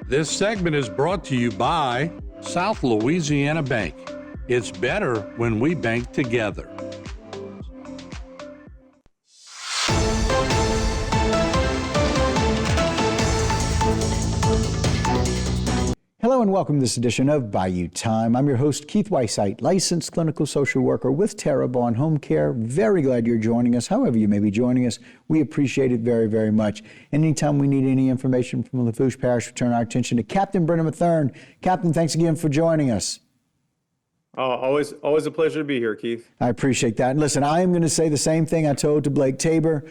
This segment is brought to you by South Louisiana Bank. It's better when we bank together. Hello and welcome to this edition of Bayou Time. I'm your host, Keith Weisheit, licensed clinical social worker with Terrebonne Home Care. Very glad you're joining us. However you may be joining us, we appreciate it very, very much. Anytime we need any information from Lafourche Parish, we turn our attention to Captain Brendan Mathern. Captain, thanks again for joining us. Always a pleasure to be here, Keith. I appreciate that. And listen, I am going to say the same thing I told to Blake Tabor.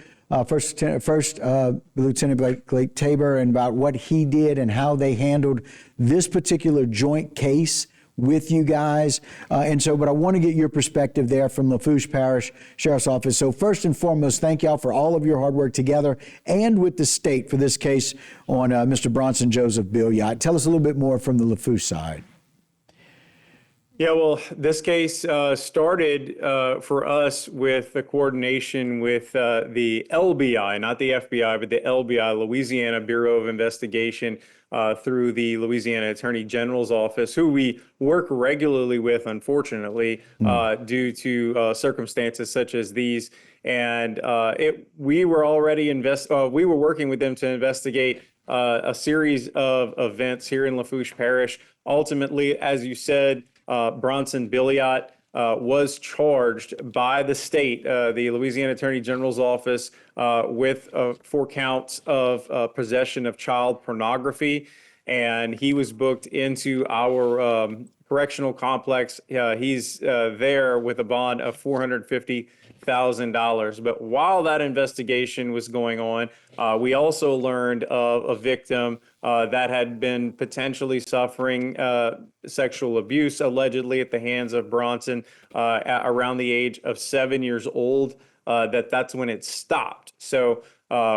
First Lieutenant Blake Tabor, and about what he did and how they handled this particular joint case with you guys. But I want to get your perspective there from Lafourche Parish Sheriff's Office. So first and foremost, thank y'all for all of your hard work together and with the state for this case on Mr. Bronson Joseph Billiot. Tell us a little bit more from the Lafourche side. Yeah, well, this case started for us with the coordination with the LBI, not the FBI, but the LBI, Louisiana Bureau of Investigation, through the Louisiana Attorney General's office, who we work regularly with, unfortunately, due to circumstances such as these. And we were already we were working with them to investigate a series of events here in Lafourche Parish. Ultimately, as you said, Bronson Billiot was charged by the state, the Louisiana Attorney General's office, with 4 counts of possession of child pornography, and he was booked into our correctional complex. He's there with a bond of $450,000. But while that investigation was going on, we also learned of a victim that had been potentially suffering sexual abuse, allegedly at the hands of Bronson, around the age of 7 years old. That's when it stopped. So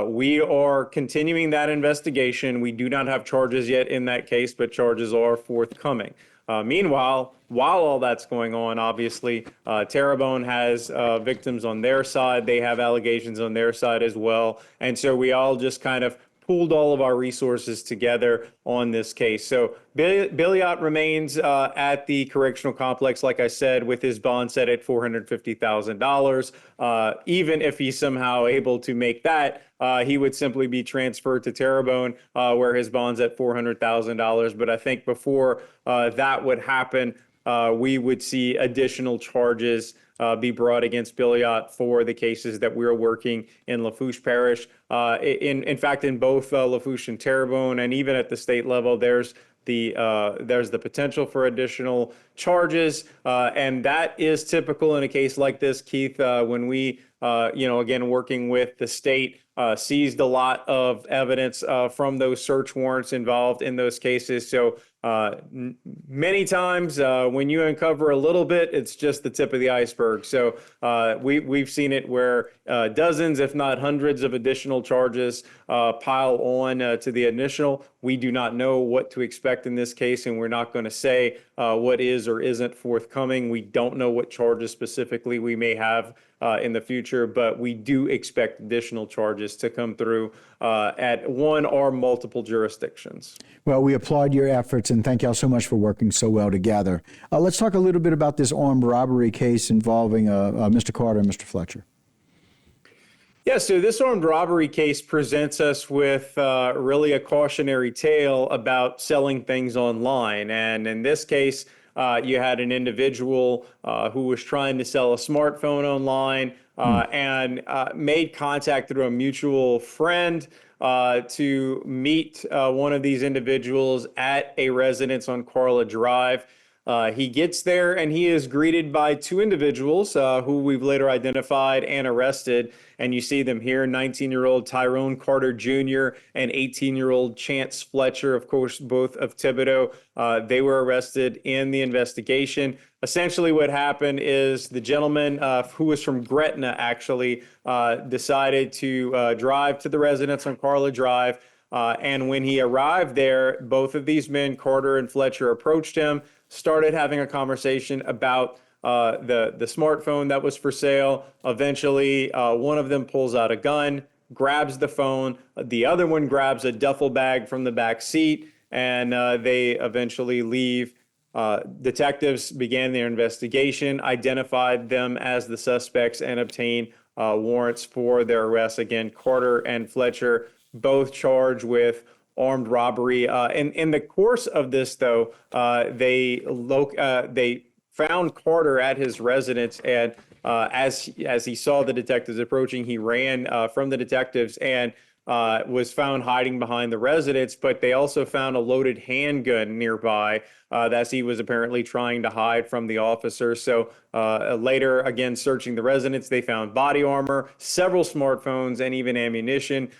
we are continuing that investigation. We do not have charges yet in that case, but charges are forthcoming. Meanwhile, while all that's going on, obviously, Terrebonne has victims on their side. They have allegations on their side as well. And so we all just kind of pooled all of our resources together on this case. So Billiot remains at the correctional complex, like I said, with his bond set at $450,000. Even if he's somehow able to make that, he would simply be transferred to Terrebonne, where his bond's at $400,000. But I think before that would happen, we would see additional charges be brought against Billiot for the cases that we're working in Lafourche Parish. In fact, in both Lafourche and Terrebonne, and even at the state level, there's the potential for additional charges, and that is typical in a case like this, Keith. When we, again, working with the state, seized a lot of evidence from those search warrants involved in those cases. So many times when you uncover a little bit, it's just the tip of the iceberg. So we've seen it where dozens, if not hundreds, of additional charges pile on to the initial. We do not know what to expect in this case, and we're not going to say what is or isn't forthcoming. We don't know what charges specifically we may have in the future, but we do expect additional charges to come through at one or multiple jurisdictions. Well, we applaud your efforts and thank y'all so much for working so well together. Let's talk a little bit about this armed robbery case involving Mr. Carter and Mr. Fletcher. Yeah, so this armed robbery case presents us with really a cautionary tale about selling things online. And in this case, you had an individual who was trying to sell a smartphone online and made contact through a mutual friend to meet one of these individuals at a residence on Carla Drive. He gets there and he is greeted by 2 individuals who we've later identified and arrested. And you see them here, 19-year-old Tyrone Carter Jr. and 18-year-old Chance Fletcher, of course, both of Thibodaux. They were arrested in the investigation. Essentially what happened is the gentleman who was from Gretna actually decided to drive to the residence on Carla Drive. And when he arrived there, both of these men, Carter and Fletcher, approached him, started having a conversation about the smartphone that was for sale. Eventually, one of them pulls out a gun. grabs the phone. The other one grabs a duffel bag from the back seat, and they eventually leave. Detectives began their investigation, identified them as the suspects, and obtained warrants for their arrests. Again, Carter and Fletcher, both charged with armed robbery. In the course of this, though, they found Carter at his residence, and as he saw the detectives approaching, he ran from the detectives and was found hiding behind the residence. But they also found a loaded handgun nearby as he was apparently trying to hide from the officers. So later, again, searching the residence, they found body armor, several smartphones, and even ammunition.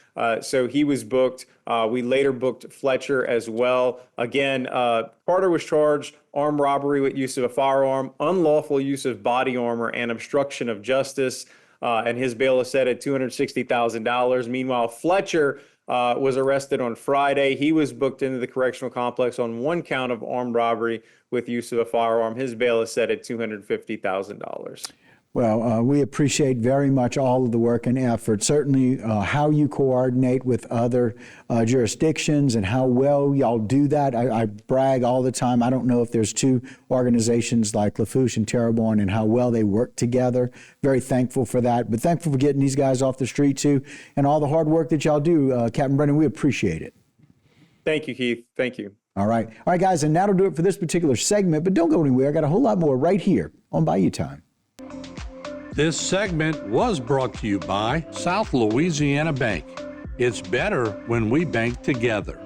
So he was booked. We later booked Fletcher as well. Again, Carter was charged armed robbery with use of a firearm, unlawful use of body armor, and obstruction of justice. And his bail is set at $260,000. Meanwhile, Fletcher was arrested on Friday. He was booked into the correctional complex on one count of armed robbery with use of a firearm. His bail is set at $250,000. Well, we appreciate very much all of the work and effort. Certainly how you coordinate with other jurisdictions and how well y'all do that. I brag all the time. I don't know if there's two organizations like Lafourche and Terrebonne and how well they work together. Very thankful for that. But thankful for getting these guys off the street too, and all the hard work that y'all do. Captain Brennan, we appreciate it. Thank you, Keith. Thank you. All right, guys, and that'll do it for this particular segment. But don't go anywhere. I got a whole lot more right here on Bayou Time. This segment was brought to you by South Louisiana Bank. It's better when we bank together.